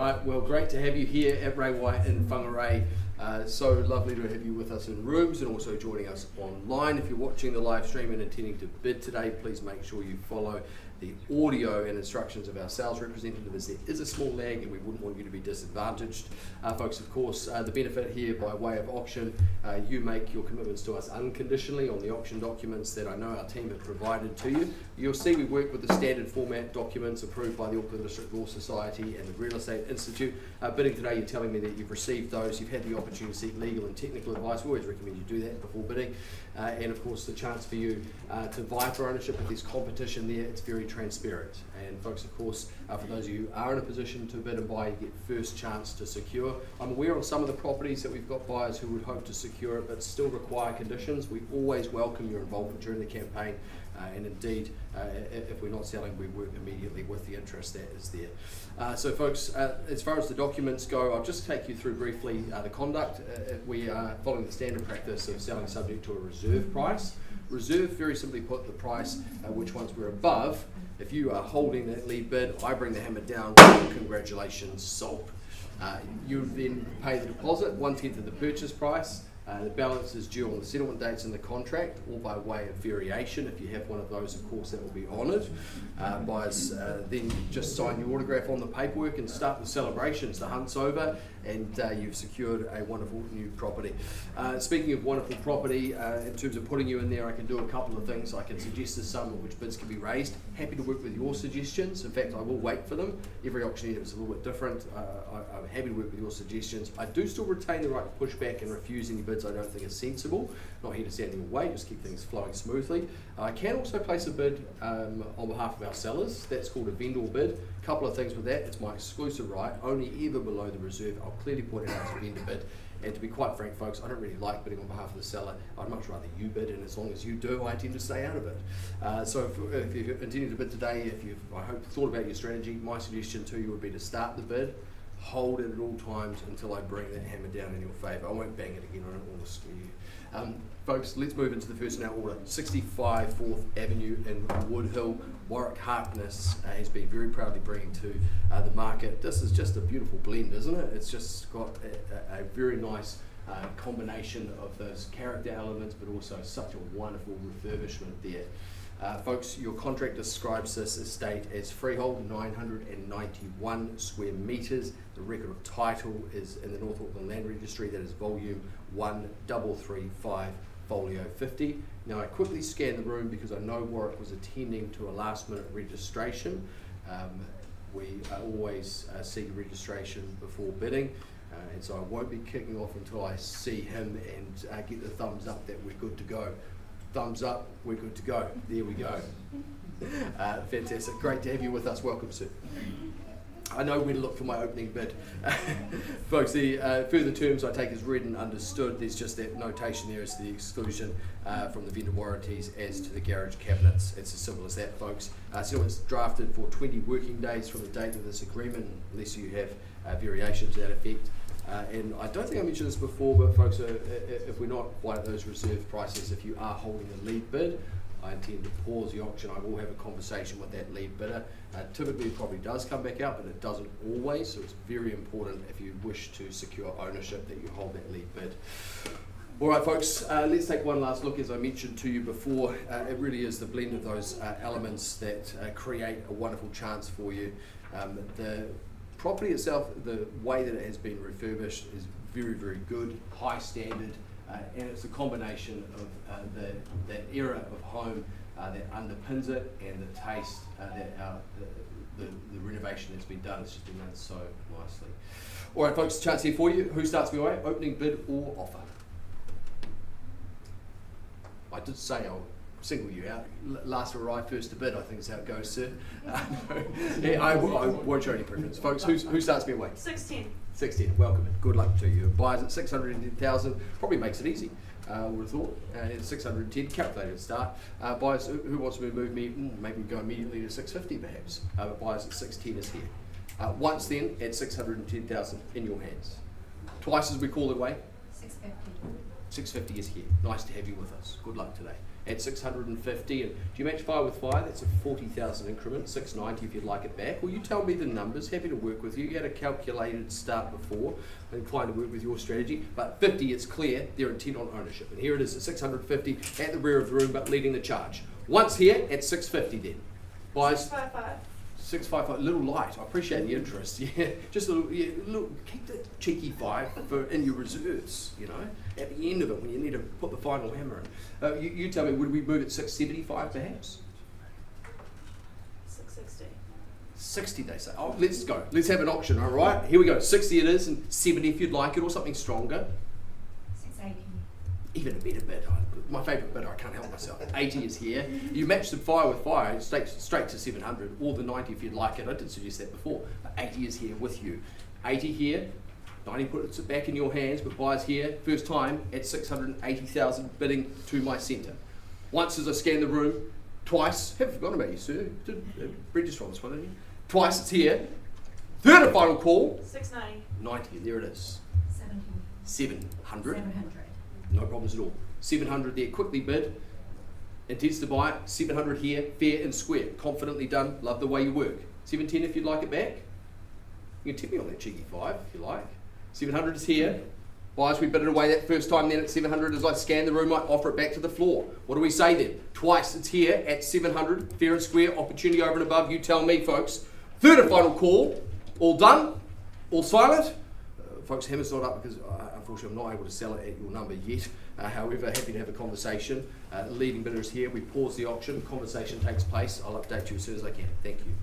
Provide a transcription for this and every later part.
right, well, great to have you here at Ray White in Whangarei. So lovely to have you with us in rooms and also joining us online. If you're watching the live stream and intending to bid today, please make sure you follow the audio and instructions of our sales representative, as there is a small lag and we wouldn't want you to be disadvantaged. Folks, of course, the benefit here by way of auction, you make your commitments to us unconditionally on the auction documents that I know our team have provided to you. You'll see we work with the standard format documents approved by the Auckland District Law Society and the Real Estate Institute. Bidding today, you're telling me that you've received those, you've had the opportunity to seek legal and technical advice. We always recommend you do that before bidding. And of course, the chance for you to vie for ownership. If there's competition there, it's very transparent. And folks, of course, for those of you who are in a position to bid and buy, you get first chance to secure. I'm aware of some of the properties that we've got buyers who would hope to secure it, but still require conditions. We always welcome your involvement during the campaign. And indeed, if we're not selling, we work immediately with the interest that is there. So folks, as far as the documents go, I'll just take you through briefly the conduct. We are following the standard practice of selling subject to a reserve price. Reserve, very simply put, the price which once we're above, if you are holding that lead bid, I bring the hammer down, congratulations, sold. You then pay the deposit, 1/10 of the purchase price. The balance is due on the settlement dates in the contract, or by way of variation. If you have one of those, of course, that will be honoured. Buyers then just sign your autograph on the paperwork and start the celebrations. The hunt's over and you've secured a wonderful new property. Speaking of wonderful property, in terms of putting you in there, I can do a couple of things. I can suggest a sum at which bids can be raised. Happy to work with your suggestions. In fact, I will wait for them. Every auctioneer is a little bit different. I'm happy to work with your suggestions. I do still retain the right to push back and refuse any bids I don't think is sensible. Not here to stand in your way, just keep things flowing smoothly. I can also place a bid on behalf of our sellers. That's called a vendor bid. A couple of things with that. It's my exclusive right, only ever below the reserve. I'll clearly point it out as a vendor bid. And to be quite frank, folks, I don't really like bidding on behalf of the seller. I'd much rather you bid, and as long as you do, I tend to stay out of it. So if you're intending to bid today, if you've, I hope, thought about your strategy, my suggestion to you would be to start the bid, hold it at all times until I bring that hammer down in your favour. I won't bang it again, I don't want to scare you. Folks, let's move into the first in our order. 65 4th Avenue in Woodhill. Warwick Harkness has been very proudly bringing to the market. This is just a beautiful blend, isn't it? It's just got a very nice combination of those character elements, but also such a wonderful refurbishment there. Folks, your contract describes this estate as freehold, 991 square metres. The record of title is in the North Auckland Land Registry. That is volume 1335, folio 50. Now I quickly scanned the room because I know Warwick was attending to a last minute registration. We always seek a registration before bidding. And so I won't be kicking off until I see him and get the thumbs up that we're good to go. Thumbs up, we're good to go. There we go. Fantastic. Great to have you with us. Welcome, sir. I know where to look for my opening bid. Folks, the further terms I take as read and understood. There's just that notation there as to the exclusion from the vendor warranties as to the garage cabinets. It's as simple as that, folks. Settlement's drafted for 20 working days from the date of this agreement, unless you have variations to that effect. And I don't think I mentioned this before, but folks, if we're not quite at those reserve prices, if you are holding a lead bid, I intend to pause the auction. I will have a conversation with that lead bidder. Typically it probably does come back out, but it doesn't always, so it's very important if you wish to secure ownership that you hold that lead bid. All right, folks, let's take one last look. As I mentioned to you before, it really is the blend of those elements that create a wonderful chance for you. The property itself, the way that it has been refurbished is very, very good, high standard, and it's a combination of that era of home that underpins it and the taste that the renovation that's been done. It's just been done so nicely. All right, folks, chance here for you. Who starts me away? Opening bid or offer? I did say I'll single you out. Last to arrive, first to bid, I think is how it goes, sir. Yeah, I won't show any preference. Folks, who starts me away? 16. 16, welcome and good luck to you. Buyers at 610,000, probably makes it easy, I would have thought. 610, calculated start. Buyers, who wants to move me? Maybe we go immediately to 650 perhaps. Buyers at 610 is here. Once then, at 610,000 in your hands. Twice as we call it away. 650. 650 is here. Nice to have you with us. Good luck today. At 650, and do you match fire with fire? That's a 40,000 increment. 690 if you'd like it back. Well, you tell me the numbers. Happy to work with you. You had a calculated start before. I'm inclined to work with your strategy. But 50, it's clear they're intent on ownership. And here it is at 650 at the rear of the room, but leading the charge. Once here at 650 then. Buys 655. 655, a little light. I appreciate the interest. Yeah, just a little. Yeah, keep the cheeky 5 for in your reserves. You know, at the end of it when you need to put the final hammer in. You tell me, would we move at 675 perhaps? 660. 60 they say. Oh, let's go. Let's have an option. All right, here we go. 60 it is, and 70 if you'd like it, or something stronger. 680. Even a better bid. My favourite bidder, I can't help myself. 80 is here. You match the fire with fire, straight to 700, or the 90 if you'd like it. I did suggest that before, but 80 is here with you. 80 here, 90 puts it back in your hands, but buys here, first time at 680,000, bidding to my centre. Once as I scan the room, twice, haven't forgotten about you, sir. Did register on this one, didn't you? Twice it's here. Third and final call. 690. 90, there it is. 70. 700. 700. No problems at all. 700 there, quickly bid. Intends to buy it. 700 here, fair and square. Confidently done. Love the way you work. 710 if you'd like it back. You can tip me on that cheeky 5 if you like. 700 is here. Buyers, we bid it away that first time. Then at 700 as I scan the room, I offer it back to the floor. What do we say then? Twice it's here at 700. Fair and square. Opportunity over and above. You tell me, folks. Third and final call. All done. All silent. Folks, hammer's not up because unfortunately I'm not able to sell it at your number yet. However, happy to have a conversation. Leading bidder is here. We pause the auction. Conversation takes place. I'll update you as soon as I can. Thank you.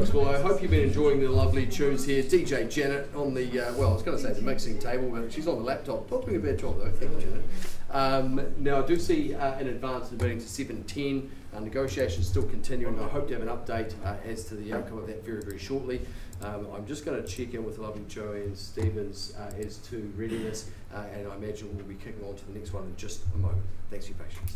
folks. Well, I hope you've been enjoying the lovely tunes here. DJ Janet on the, well, I was going to say the mixing table, but she's on the laptop. Not doing a bad job, though. Thank you, Janet. Now, I do see in advance the meeting to 7:10. Negotiations still continuing. I hope to have an update as to the outcome of that very, very shortly. I'm just going to check in with the lovely Joanne Stevens as to readiness, and I imagine we'll be kicking on to the next one in just a moment. Thanks for your patience.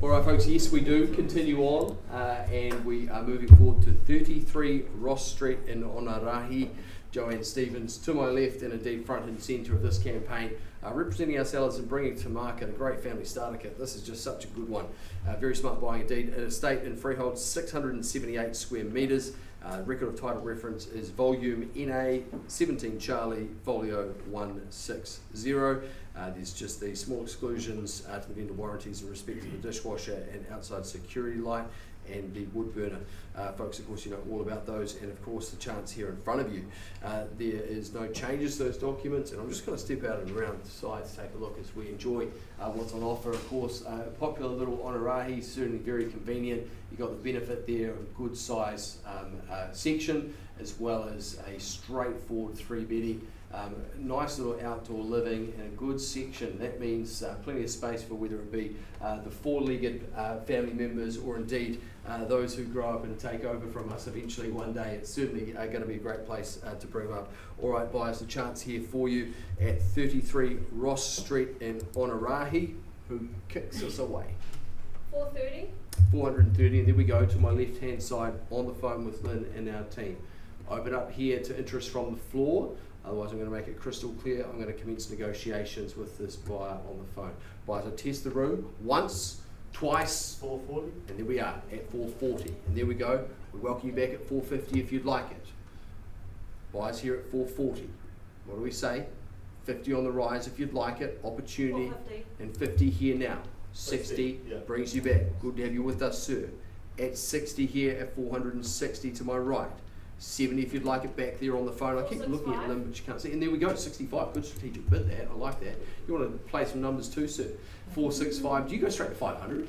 All right, folks, yes, we do continue on, and we are moving forward to 33 Ross Street in Whangarei. Joanne Stevens to my left, and indeed front and centre of this campaign, representing ourselves and bringing to market a great family starter kit. This is just such a good one. Very smart buying indeed. An estate in freehold, 678 square metres. Record of title reference is volume NA 17 Charlie Folio 160. There's just these small exclusions to the vendor warranties in respect to the dishwasher and outside security light and the wood burner. Folks, of course, you know all about those, and of course the charts here in front of you. There is no changes to those documents, and I'm just going to step out and around the side to take a look as we enjoy what's on offer. Of course, a popular little Whangarei, certainly very convenient. You've got the benefit there of a good size section, as well as a straightforward three-bedding. Nice little outdoor living and a good section. That means plenty of space for whether it be the four-legged family members or indeed those who grow up and take over from us eventually one day. It's certainly going to be a great place to bring them up. All right, buyers, the chance here for you at 33 Ross Street in Whangarei. Who kicks us away? 430. 430, and there we go to my left-hand side on the phone with Lynn and our team. Open up here to interest from the floor. Otherwise, I'm going to make it crystal clear. I'm going to commence negotiations with this buyer on the phone. Buyers, I test the room once, twice, 440, and there we are at 440. And there we go. We welcome you back at 450 if you'd like it. Buyers here at 440. What do we say? 50 on the rise if you'd like it. Opportunity. 450. And 50 here now. 60 yeah. brings you back. Good to have you with us, sir. At 60 here at 460 to my right. 70 if you'd like it back there on the phone. I keep looking at them, but you can't see. And there we go, 65. Good strategic bid that. I like that. You want to play some numbers too, sir? 465. Do you go straight to 500?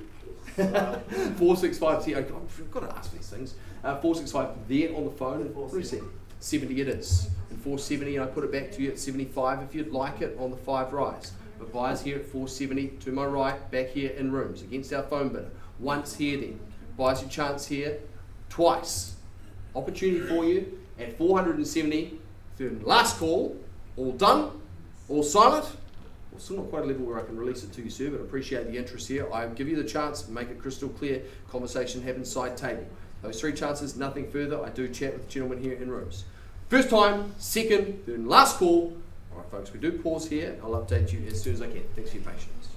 465. See, I've got to ask these things. 465 there on the phone. And what do you say? 70 it is. And 470, and I put it back to you at 75 if you'd like it on the 5 rise. But buyers here at 470 to my right, back here in rooms against our phone bidder. Once here then. Buyers your chance here twice. Opportunity for you at 470. Third last call. All done. All silent. Well, still not quite a level where I can release it to you, sir, but I appreciate the interest here. I give you the chance, make it crystal clear. Conversation happens side table. Those 3 chances, nothing further. I do chat with the gentlemen here in rooms. First time, second, third, and last call. All right, folks, we do pause here. I'll update you as soon as I can. Thanks for your patience.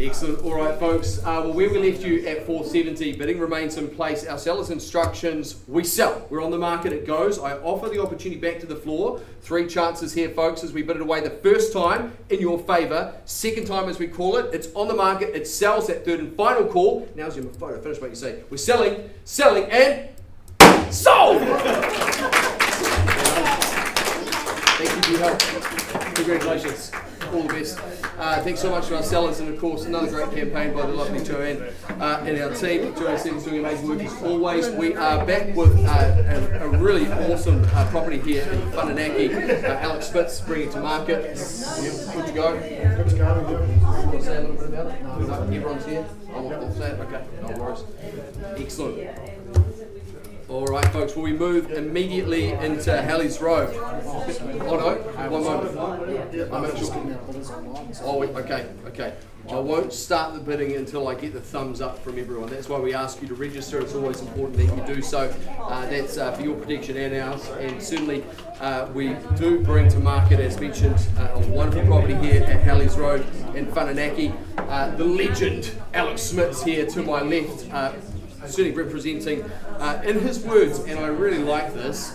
Excellent. All right, folks. Well, where we left you at 470, bidding remains in place. Our seller's instructions, we sell. We're on the market, it goes. I offer the opportunity back to the floor. 3 chances here, folks, as we bid it away the first time in your favour. Second time, as we call it, it's on the market, it sells. That third and final call. Now's your photo finish, mate. You say, we're selling, and sold! Thank you for your help. Congratulations. All the best. Thanks so much to our sellers, and of course another great campaign by the lovely Joanne and our team. Joanne's doing amazing work as always. We are back with a really awesome property here in Whangarei. Alex Spitz bringing it to market. Good to go? Good to go. Want to say a little bit about it? No, everyone's here? I'll say it? Okay, no worries. Excellent. All right, folks, well, we move immediately into Halley's Road. Oh, no, one moment. Oh, okay. I won't start the bidding until I get the thumbs up from everyone. That's why we ask you to register. It's always important that you do so. That's for your protection and ours. And certainly we do bring to market, as mentioned, a wonderful property here at Halley's Road in Whangarei. The legend, Alex Smith's here to my left. Certainly representing, in his words, and I really like this,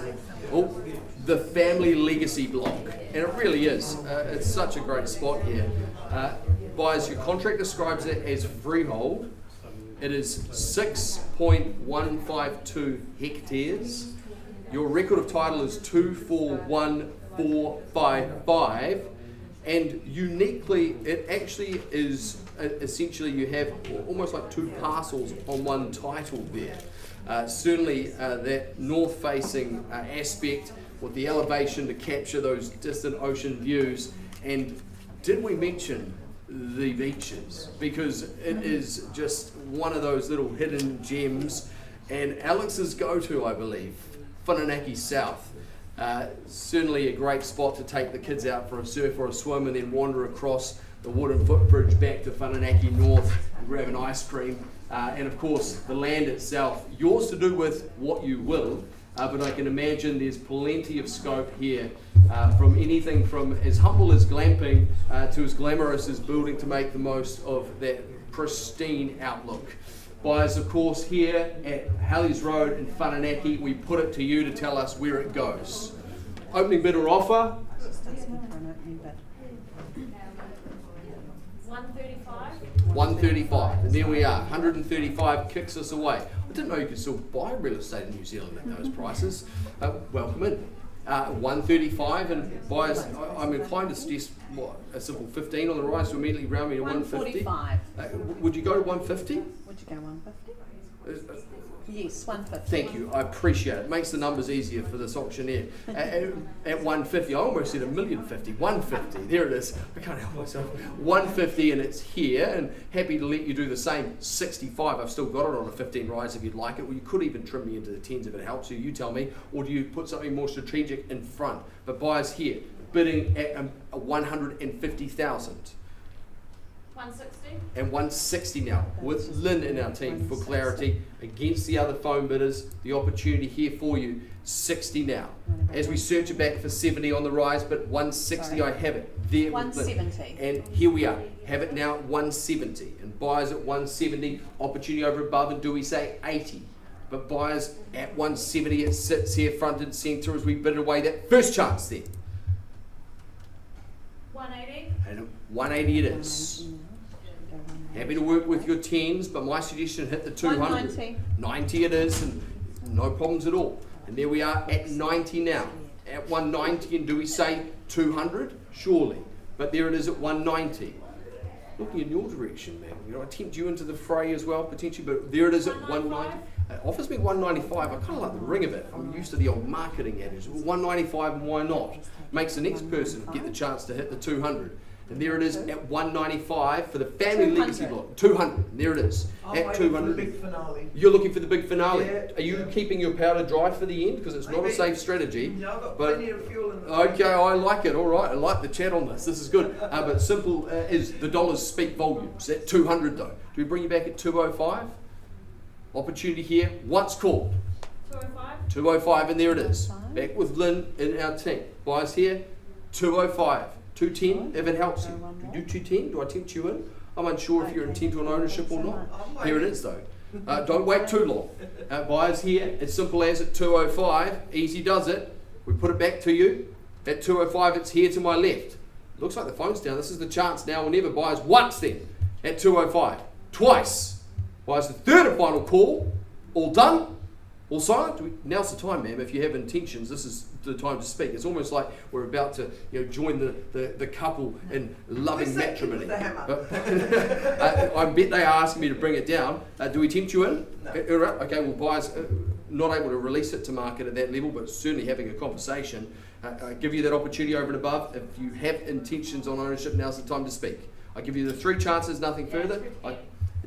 the family legacy block. And it really is. It's such a great spot here. Buyers, your contract describes it as freehold. It is 6.152 hectares. Your record of title is 241455. And uniquely, it actually is essentially you have almost like 2 parcels on one title there. Certainly that north-facing aspect with the elevation to capture those distant ocean views. And did we mention the beaches? Because it is just one of those little hidden gems. And Alex's go-to, I believe, Whangarei South. Certainly a great spot to take the kids out for a surf or a swim and then wander across the wooden footbridge back to Whangarei North and grab an ice cream. And of course the land itself, yours to do with what you will, but I can imagine there's plenty of scope here from anything from as humble as glamping to as glamorous as building to make the most of that pristine outlook. Buyers, of course, here at Halley's Road in Whangarei, we put it to you to tell us where it goes. Opening bid or offer? 135. And there we are. 135 kicks us away. I didn't know you could still buy real estate in New Zealand at those prices. Welcome in. 135, and buyers, I'm inclined to suggest a simple 15 on the rise, so immediately round me to 150. 145. Would you go to 150? Would you go 150? Yes, 150. Thank you, I appreciate it. Makes the numbers easier for this auctioneer. At 150, I almost said 1,050,000. 150, there it is. I can't help myself. 150, and it's here, and happy to let you do the same. 65, I've still got it on a 15 rise if you'd like it. Well, you could even trim me into the 10s if it helps you. You tell me, or do you put something more strategic in front? But buyers here, bidding at 150,000. 160. And 160 now, with Lynn and our team for clarity, against the other phone bidders, the opportunity here for you, 60 now. As we search it back for 70 on the rise, but 160, I have it there. 170. And here we are, have it now at 170. And buyers at 170, opportunity over above, and do we say 80? But buyers at 170, it sits here front and centre as we bid away that first chance there. 180. And 180 it is. Happy to work with your 10s, but my suggestion, hit the 200. 190. 90 it is, and no problems at all. And there we are at 90 now. At 190, and do we say 200? Surely. But there it is at 190. Looking in your direction, man. You know, I tempt you into the fray as well, potentially, but there it is at 190. It offers me 195. I kind of like the ring of it. I'm used to the old marketing adage. 195, and why not? Makes the next person get the chance to hit the 200. And there it is at 195 for the family 200. legacy block. 200. And there it is at 200. Big finale. You're looking for the big finale. Yeah, Are you keeping your powder dry for the end? Because it's not a safe strategy. No, I've got But plenty of fuel in the okay, I like it. All right, I like the chat on this. This is good. But simple is the dollars speak volumes. At 200 though. Do we bring you back at 205? Opportunity here. Once called. 205. 205, and there it is. 205. Back with Lynn and our team. Buyers here. 205. 210, if it helps you. Do you do 210? Do I tempt you in? I'm unsure if you're intent on ownership or not. Here it is though. Don't wait too long. Buyers here, it's simple as at 205, easy does it. We put it back to you. At 205, it's here to my left. Looks like the phone's down. This is the chance now or never. Buyers once then at 205. Twice. Buyers the third and final call. All done. All silent. Now's the time, ma'am. If you have intentions, this is the time to speak. It's almost like we're about to join the couple in loving matrimony. I bet they are asking me to bring it down. Do we tempt you in? No. Okay, well, buyers not able to release it to market at that level, but certainly having a conversation. I give you that opportunity over and above. If you have intentions on ownership, now's the time to speak. I give you the 3 chances, nothing further.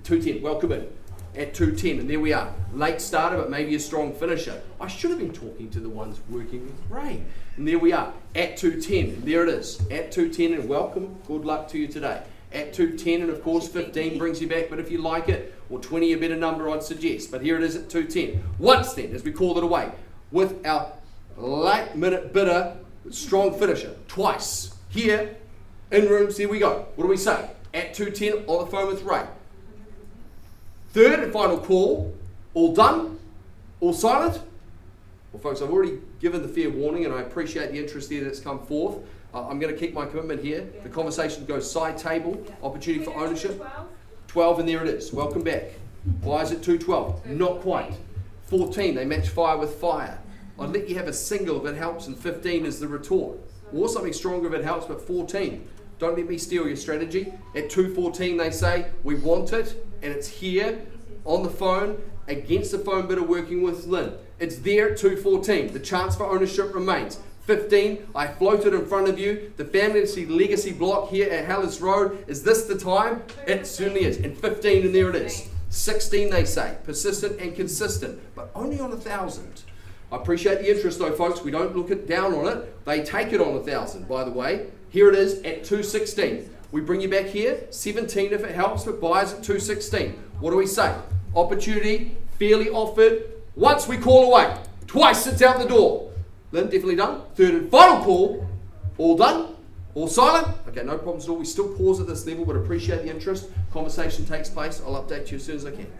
210, welcome in. At 210, and there we are. Late starter, but maybe a strong finisher. I should have been talking to the ones working with Ray. And there we are, at 210, and there it is. At 210, and welcome, good luck to you today. At 210, and of course 15 brings you back, but if you like it, or 20 a better number I'd suggest. But here it is at 210. Once then, as we call it away, with our late minute bidder, strong finisher, twice. Here, in rooms, here we go. What do we say? At 210, on the phone with Ray. Third and final call, all done, all silent. Well, folks, I've already given the fair warning, and I appreciate the interest there that's come forth. I'm going to keep my commitment here. The conversation goes side table, opportunity for ownership. 12, and there it is. Welcome back. Why is it 212? Not quite. 14, they match fire with fire. I'd let you have a single if it helps, and 15 is the retort. Or something stronger if it helps, but 14. Don't let me steal your strategy. At 214, they say, we want it, and it's here on the phone against the phone bidder working with Lynn. It's there at 214. The chance for ownership remains. 15, I floated in front of you. The family legacy block here at Hallis Road. Is this the time? It certainly is. And 15, and there it is. 16, they say, persistent and consistent, but only on 1,000. I appreciate the interest though, folks. We don't look it down on it. They take it on 1,000, by the way. Here it is at 216. We bring you back here, 17 if it helps, but buyers at 216. What do we say? Opportunity, fairly offered. Once we call away, twice it's out the door. Lynn, definitely done. Third and final call, all done, all silent. Okay, no problems at all. We still pause at this level, but appreciate the interest. Conversation takes place. I'll update you as soon as I can.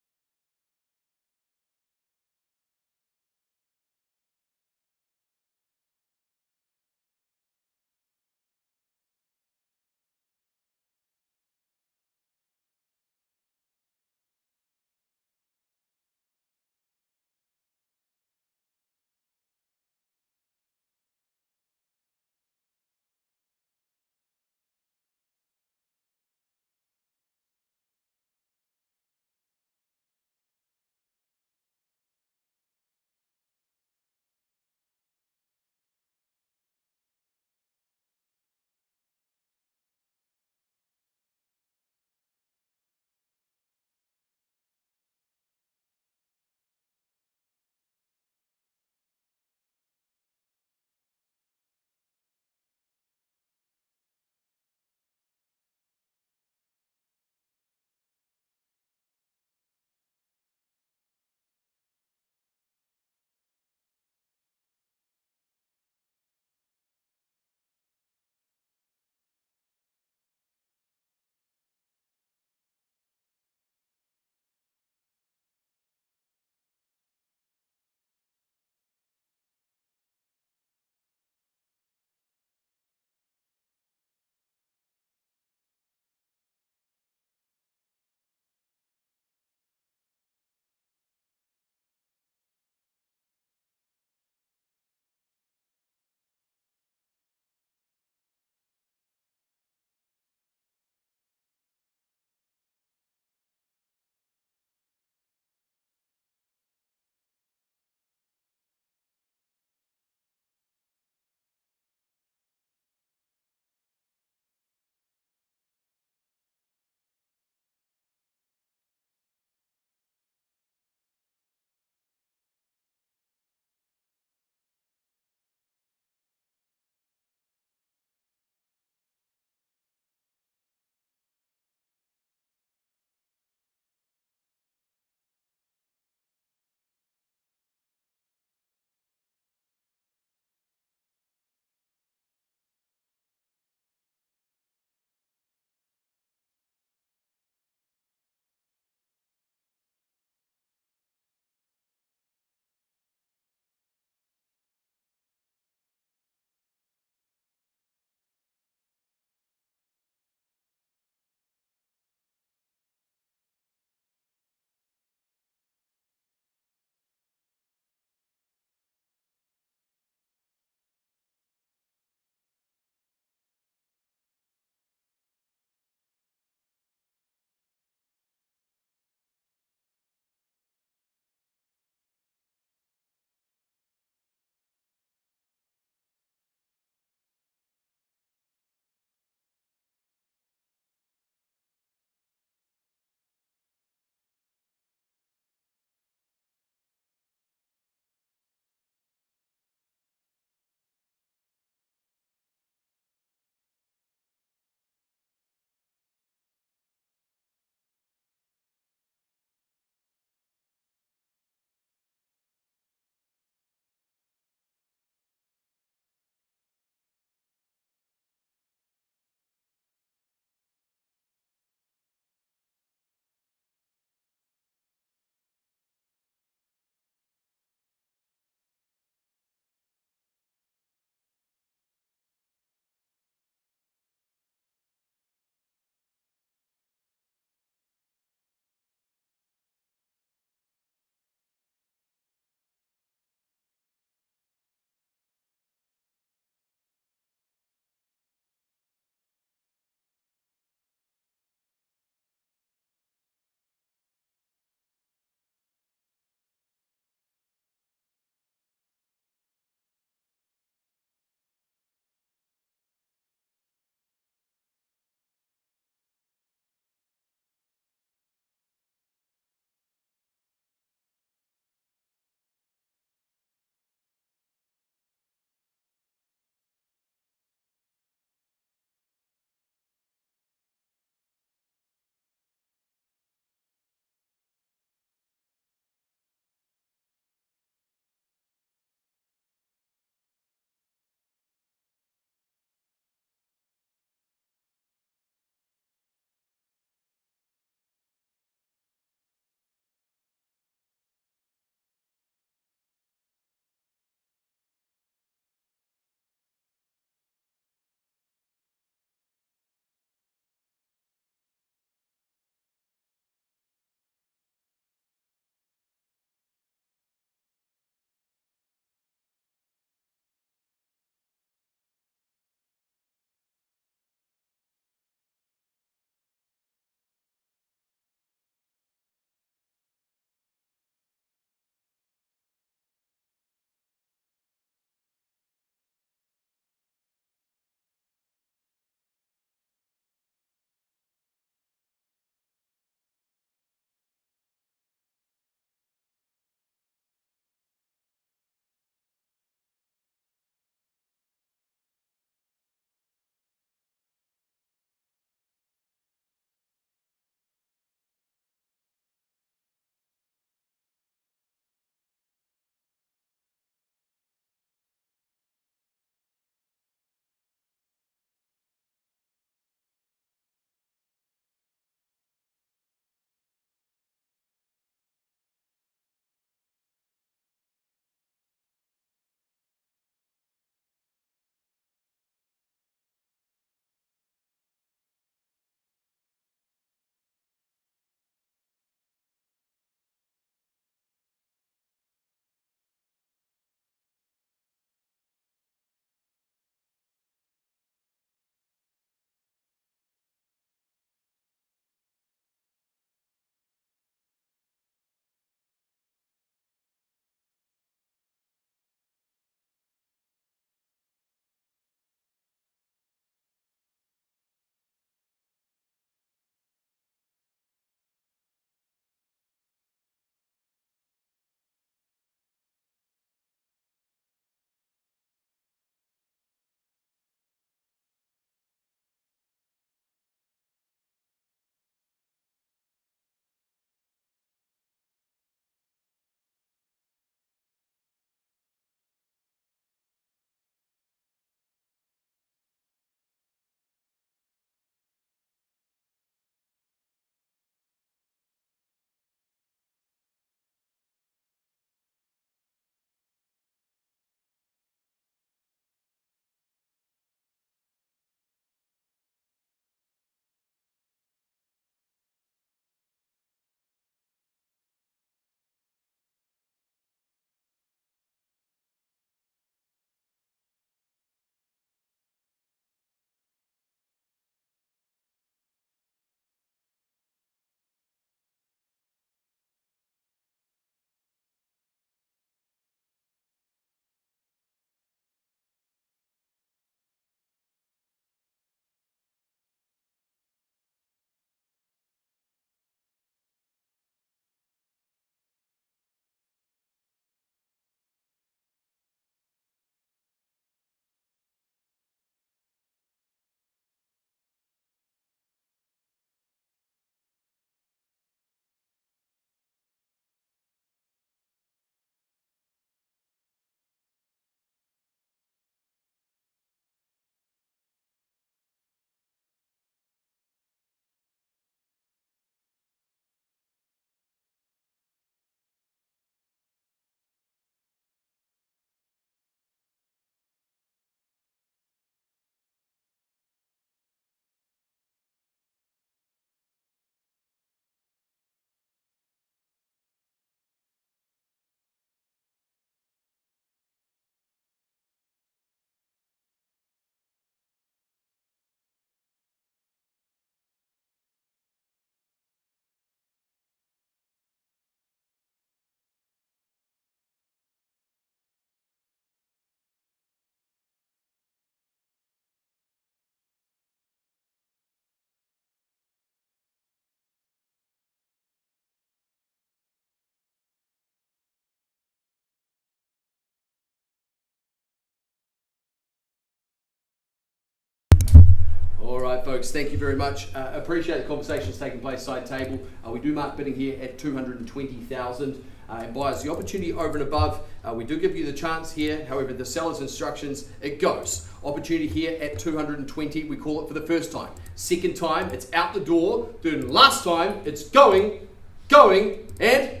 folks. Thank you very much. Appreciate the conversations taking place side table. We do mark bidding here at 220,000. And buyers, the opportunity over and above, we do give you the chance here. However, the seller's instructions, it goes. Opportunity here at 220, we call it for the first time. Second time, it's out the door. Third and last time, it's going, and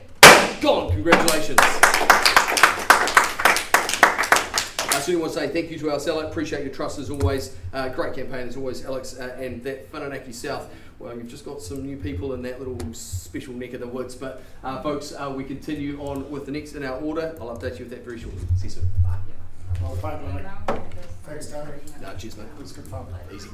gone. Congratulations. I certainly want to say thank you to our seller. Appreciate your trust as always. Great campaign as always, Alex. And that Whangarei South, well, you've just got some new people in that little special neck of the woods. But folks, we continue on with the next in our order. I'll update you with that very shortly. See you soon. Well played, mate. Thanks, Tony. No, cheers, mate. It was good fun. Easy.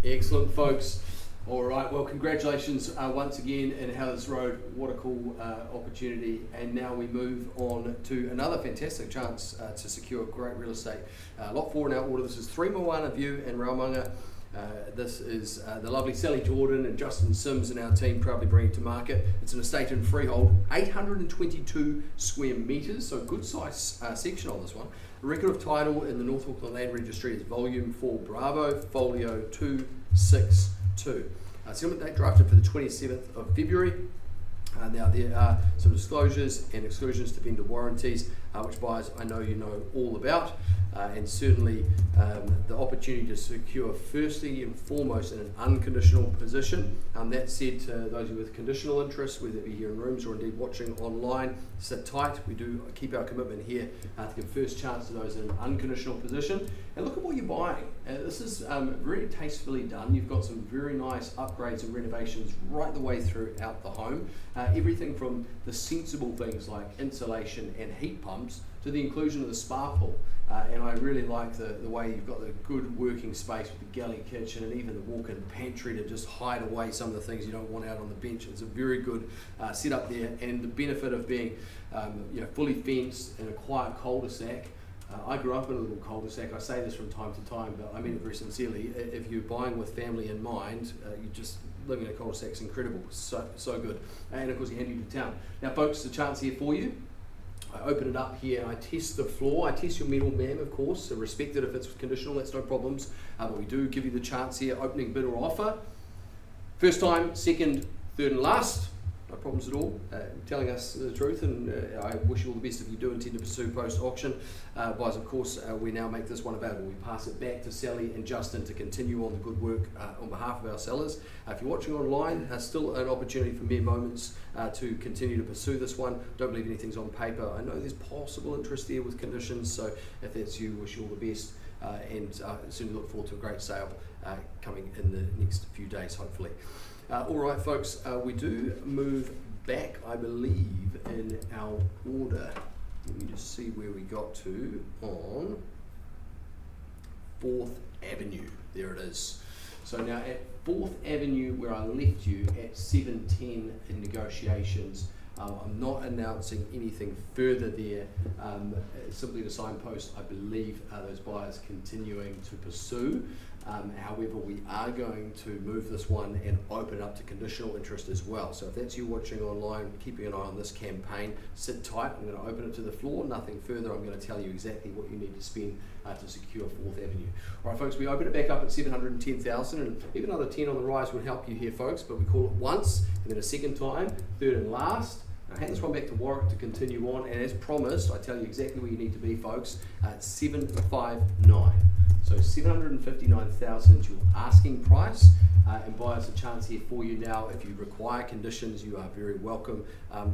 Excellent, folks. All right, well, congratulations once again in Hallis Road. What a cool opportunity. And now we move on to another fantastic chance to secure great real estate. Lot 4 in our order. This is 3 Moana View and Raumanga. This is the lovely Sally Jordan and Justin Sims and our team proudly bringing it to market. It's an estate in freehold, 822 square metres, so good size section on this one. The record of title in the North Auckland Land Registry is Volume 4 Bravo, Folio 262. Settlement date drafted for the 27th of February. Now there are some disclosures and exclusions to vendor warranties, which buyers I know you know all about, and certainly the opportunity to secure firstly and foremost in an unconditional position. That said, to those of you with conditional interest, whether it be here in rooms or indeed watching online, sit tight. We do keep our commitment here to give first chance to those in an unconditional position. And look at what you're buying. This is really tastefully done. You've got some very nice upgrades and renovations right the way throughout the home. Everything from the sensible things like insulation and heat pumps to the inclusion of the spa pool. And I really like the way you've got the good working space with the galley kitchen and even the walk-in pantry to just hide away some of the things you don't want out on the bench. It's a very good setup there, and the benefit of being fully fenced in a quiet cul-de-sac. I grew up in a little cul-de-sac. I say this from time to time, but I mean it very sincerely. If you're buying with family in mind, you just living in a cul-de-sac is incredible. So good. And of course, you hand you to town. Now, folks, the chance here for you. I open it up here and I test the floor. I test your metal, ma'am, of course. So respect it if it's conditional, that's no problems. But we do give you the chance here, opening bid or offer. First time, second, third and last. No problems at all. Telling us the truth, and I wish you all the best if you do intend to pursue post-auction. Guys, of course, we now make this one available. We pass it back to Sally and Justin to continue on the good work on behalf of our sellers. If you're watching online, still an opportunity for mere moments to continue to pursue this one. Don't believe anything's on paper. I know there's possible interest there with conditions, so if that's you, wish you all the best, and certainly look forward to a great sale coming in the next few days, hopefully. All right, folks, we do move back, I believe, in our order. Let me just see where we got to on 4th Avenue. There it is. So now at 4th Avenue, where I left you at 7:10 in negotiations, I'm not announcing anything further there, simply to signpost, I believe, those buyers continuing to pursue. However, we are going to move this one and open it up to conditional interest as well. So if that's you watching online, keeping an eye on this campaign, sit tight. I'm going to open it to the floor, nothing further. I'm going to tell you exactly what you need to spend to secure 4th Avenue. All right, folks, we open it back up at 710,000, and even another 10 on the rise would help you here, folks, but we call it once, and then a second time, third and last. I'll hand this one back to Warwick to continue on, and as promised, I tell you exactly where you need to be, folks, at 759. So 759,000 your asking price, and buyers a chance here for you now. If you require conditions, you are very welcome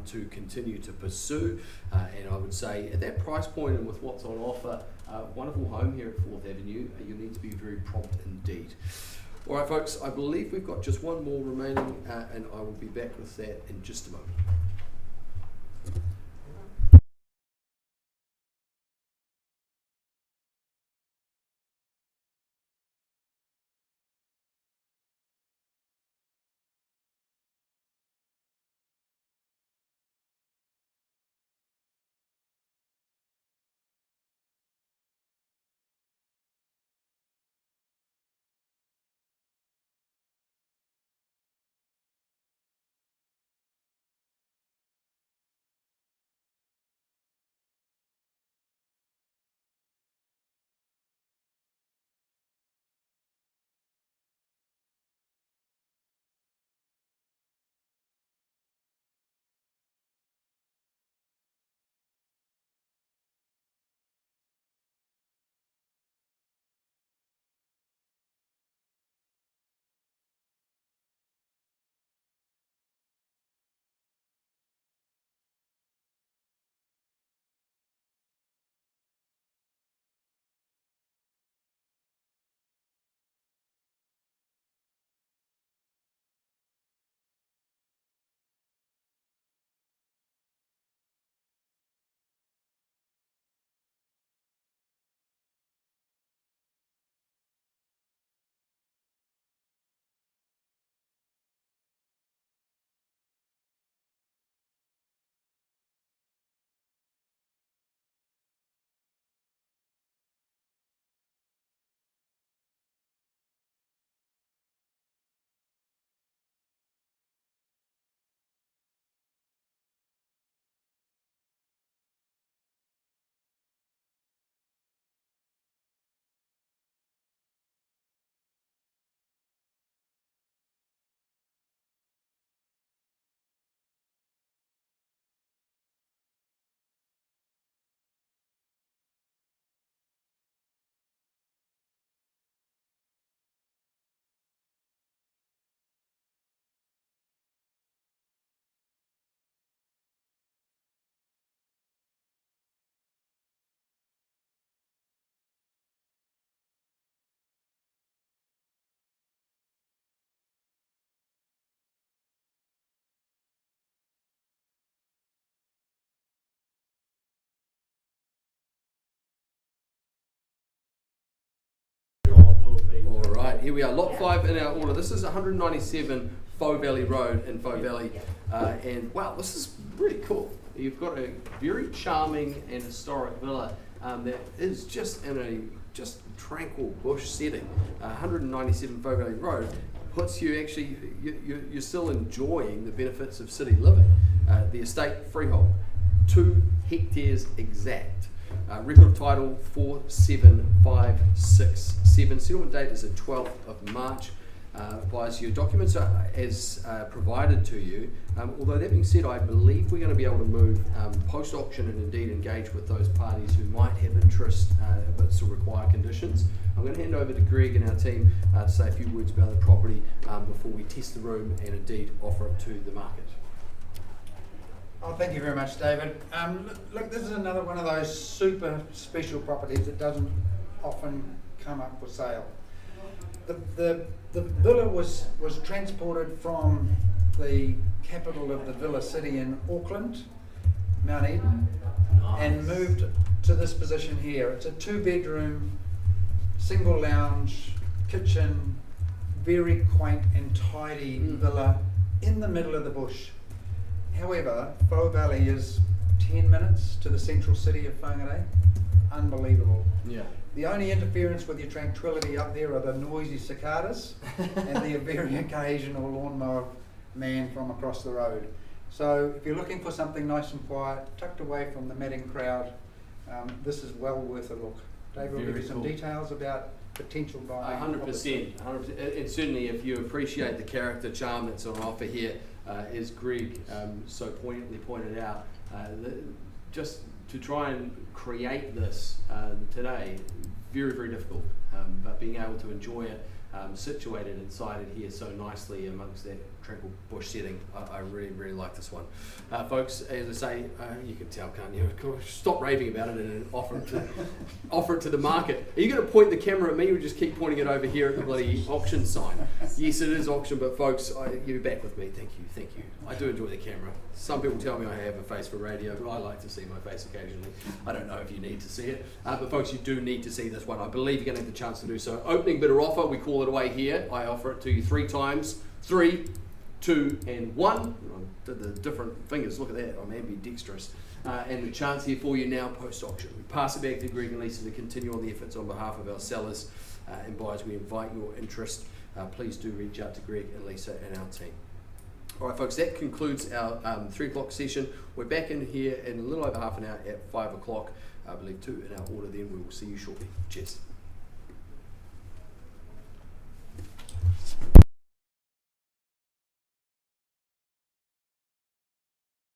to continue to pursue. And I would say at that price point and with what's on offer, wonderful home here at 4th Avenue, you need to be very prompt indeed. All right, folks, I believe we've got just one more remaining, and I will be back with that in just a moment. here we are, lot 5 in our order. This is 197 Faux Valley Road in Faux Valley, and wow, this is really cool. You've got a very charming and historic villa that is just in a tranquil bush setting. 197 Faux Valley Road puts you actually, you're still enjoying the benefits of city living. The estate freehold, 2 hectares exact. Record of title 47567. Settlement date is the 12th of March. Buys your documents are as provided to you. Although that being said, I believe we're going to be able to move post-auction and indeed engage with those parties who might have interest but still require conditions. I'm going to hand over to Greg and our team to say a few words about the property before we test the room and indeed offer it to the market. Oh, thank you very much, David. Look, this is another one of those super special properties that doesn't often come up for sale. The villa was transported from the capital of the villa city in Auckland, Mount Eden, and moved to this position here. It's a 2-bedroom, single lounge, kitchen, very quaint and tidy villa in the middle of the bush. However, Faux Valley is 10 minutes to the central city of Whangarei. Unbelievable. Yeah. The only interference with your tranquility up there are the noisy cicadas and the very occasional lawnmower man from across the road. So if you're looking for something nice and quiet, tucked away from the madding crowd, this is well worth a look. David will give you some details about potential buying. 100%. And certainly if you appreciate the character charm that's on offer here, as Greg so poignantly pointed out, just to try and create this today, very, very difficult, but being able to enjoy it situated inside it here so nicely amongst that tranquil bush setting, I really, really like this one. Folks, as I say, you can tell, can't you? Stop raving about it and offer it to the market. Are you going to point the camera at me or just keep pointing it over here at the bloody auction sign? Yes, it is auction, but folks, you're back with me. Thank you. I do enjoy the camera. Some people tell me I have a face for radio, but I like to see my face occasionally. I don't know if you need to see it, but folks, you do need to see this one. I believe you're going to have the chance to do so. Opening bidder offer, we call it away here. I offer it to you 3 times. 3, 2, and 1. I did the different fingers. Look at that. I'm ambidextrous. And the chance here for you now post-auction. We pass it back to Greg and Lisa to continue on the efforts on behalf of our sellers and buyers. We invite your interest. Please do reach out to Greg and Lisa and our team. All right, folks, that concludes our 3 o'clock session. We're back in here in a little over half an hour at 5 o'clock. I believe 2 in our order then. We will see you shortly. Cheers.